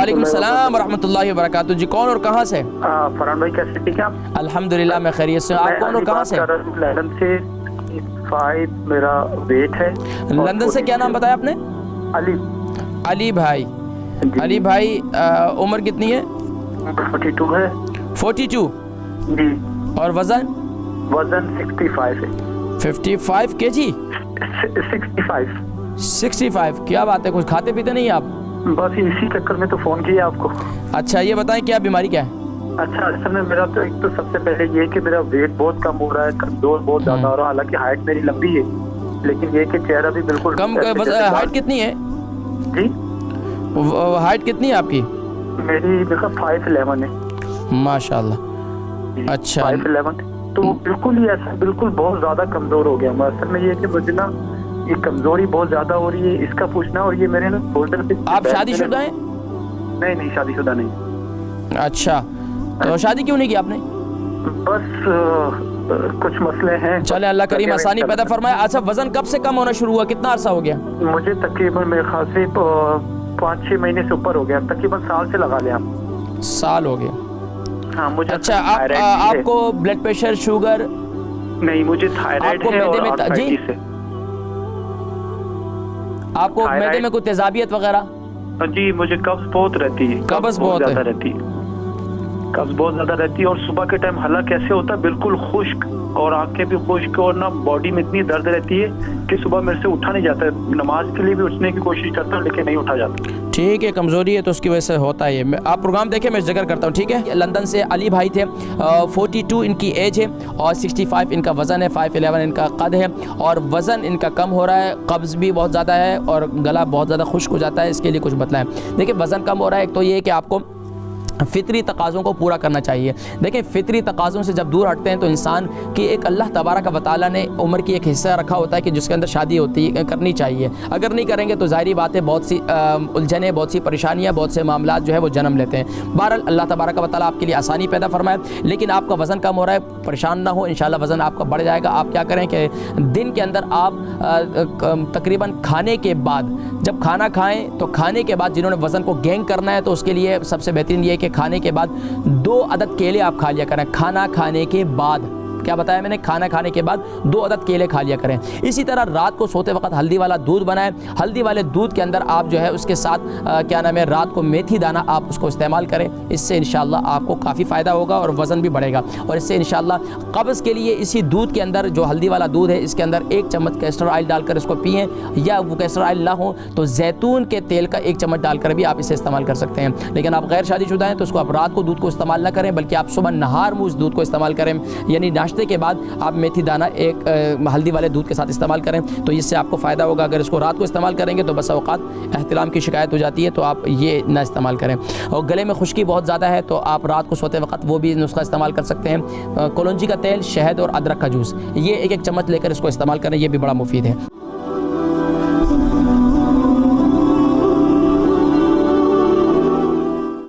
वालेकुम अस्सलाम रहमतुल्लाहि व बरकातहू। जी कौन और कहाँ से? फरहान भाई कैसे, ठीक है आप? अल्हम्दुलिल्लाह मैं खैरियत से। आप कौन और कहाँ से? लंदन से 5 मेरा वेट है। लंदन से क्या नाम बताया आपने? अली। अली भाई। अली भाई उम्र कितनी है? 42 है। 42 जी। और वज़न? वजन 65 है। 55 kg? 65। क्या बात है, कुछ खाते पीते नहीं आप? बस इसी चक्कर में तो फ़ोन किया आपको। अच्छा ये बताएं क्या बीमारी क्या है? अच्छा असल में मेरा तो एक तो सबसे पहले ये कि मेरा वेट बहुत कम हो रहा है, कमजोर बहुत ज़्यादा हो रहा है। हालांकि हाइट मेरी लंबी है, लेकिन ये कि चेहरा भी बिल्कुल कम। हाइट कितनी है जी? हाइट कितनी है आपकी? मेरी 5'11" है माशाल्लाह। अच्छा 5'11", तो बिल्कुल ही ऐसा बिल्कुल बहुत ज़्यादा कमज़ोर हो गया मैं। असल में ये कि मुझे ना ये कमज़ोरी बहुत ज़्यादा हो रही है, इसका पूछना। और ये मेरे ना शोल्डर पे। आप शादीशुदा हैं? नहीं शादीशुदा नहीं। अच्छा तो शादी क्यों नहीं की आपने? बस कुछ मसले हैं। चले अल्लाह करीम आसानी पैदा फरमाए। अच्छा वजन कब से कम होना शुरू हुआ, कितना अरसा हो गया? मुझे तकरीबन मेरे ख्याल से 5-6 महीने से ऊपर हो गया, तकरीबन साल से लगा लिया। साल हो गया? हाँ मुझे। अच्छा आपको ब्लड प्रेशर, शुगर? नहीं मुझे थायराइड है और आर्थराइटिस है। आपको मैदे में कोई तेजाबियत वगैरह? जी मुझे कब्ज बहुत रहती है। कब्ज बहुत ज्यादा रहती है। कब्ज बहुत ज्यादा रहती है और सुबह के टाइम हला कैसे होता है, बिल्कुल खुश्क और आंखें भी खुश्क और ना बॉडी में इतनी दर्द रहती है कि सुबह मेरे से उठा नहीं जाता है। नमाज के लिए भी उठने की कोशिश करता हूँ लेकिन नहीं उठा जाता। ठीक है, कमज़ोरी है तो उसकी वजह से होता है ये। आप प्रोग्राम देखें, मैं जिक्र करता हूँ, ठीक है। लंदन से अली भाई थे, 42 इनकी एज है और 65 इनका वज़न है, 5'11" इनका कद है और वज़न इनका कम हो रहा है, कब्ज़ भी बहुत ज़्यादा है और गला बहुत ज़्यादा खुश्क हो जाता है। इसके लिए कुछ बतलाएं। देखिए वज़न कम हो रहा है, एक तो ये है कि आपको फ़ितरी तकाज़ों को पूरा करना चाहिए। देखिए फ़ितरी तकाज़ों से जब दूर हटते हैं तो इंसान की एक अल्लाह तबारक व तआला ने उम्र की एक हिस्सा रखा होता है कि जिसके अंदर शादी होती है, करनी चाहिए। अगर नहीं करेंगे तो ज़ाहिरी बात है बहुत सी उलझनें, बहुत सी परेशानियाँ, बहुत से मामलात जो है वो जन्म लेते हैं। बहरहाल अल्लाह तबारक व तआला आपके लिए आसानी पैदा फरमाए। लेकिन आपका वज़न कम हो रहा है, परेशान ना हो, इंशाअल्लाह वज़न आपका बढ़ जाएगा। आप क्या करें कि दिन के अंदर आप तकरीबन खाने के बाद, जब खाना खाएँ तो खाने के बाद जिन्होंने वज़न को गेन करना है तो उसके लिए सबसे बेहतरीन ये है कि खाने के बाद 2 अदद केले आप खा लिया करें। खाना खाने के बाद, क्या बताया मैंने, खाना खाने के बाद 2 अदद केले खा लिया करें। इसी तरह रात को सोते वक्त हल्दी वाला दूध बनाएं। हल्दी वाले दूध के अंदर आप जो है उसके साथ क्या नाम है, रात को मेथी दाना आप उसको इस्तेमाल करें। इससे इंशाअल्लाह आपको काफ़ी फ़ायदा होगा और वज़न भी बढ़ेगा। और इससे इंशाअल्लाह कब्ज़ के लिए इसी दूध के अंदर, जो हल्दी वाला दूध है, इसके अंदर 1 चम्मच कैस्टर ऑयल डालकर इसको पिएँ, या वो कैस्टर ऑयल ना हो तो जैतून के तेल का 1 चम्मच डालकर भी आप इसे इस्तेमाल कर सकते हैं। लेकिन आप गैर शादीशुदा हैं तो उसको आप रात को दूध को इस्तेमाल ना करें, बल्कि आप सुबह नहार मुँह उस दूध को इस्तेमाल करें। यानी नाश्ते के बाद आप मेथी दाना एक हल्दी वाले दूध के साथ इस्तेमाल करें तो इससे आपको फ़ायदा होगा। अगर इसको रात को इस्तेमाल करेंगे तो बस औक़ात एहतिलाम की शिकायत हो जाती है, तो आप ये ना इस्तेमाल करें। और गले में खुश्की बहुत ज़्यादा है तो आप रात को सोते वक्त वो भी नुस्खा इस्तेमाल कर सकते हैं। कलौंजी का तेल, शहद और अदरक का जूस, ये 1-1 चम्मच लेकर इसको इस्तेमाल करें, ये भी बड़ा मुफीद है।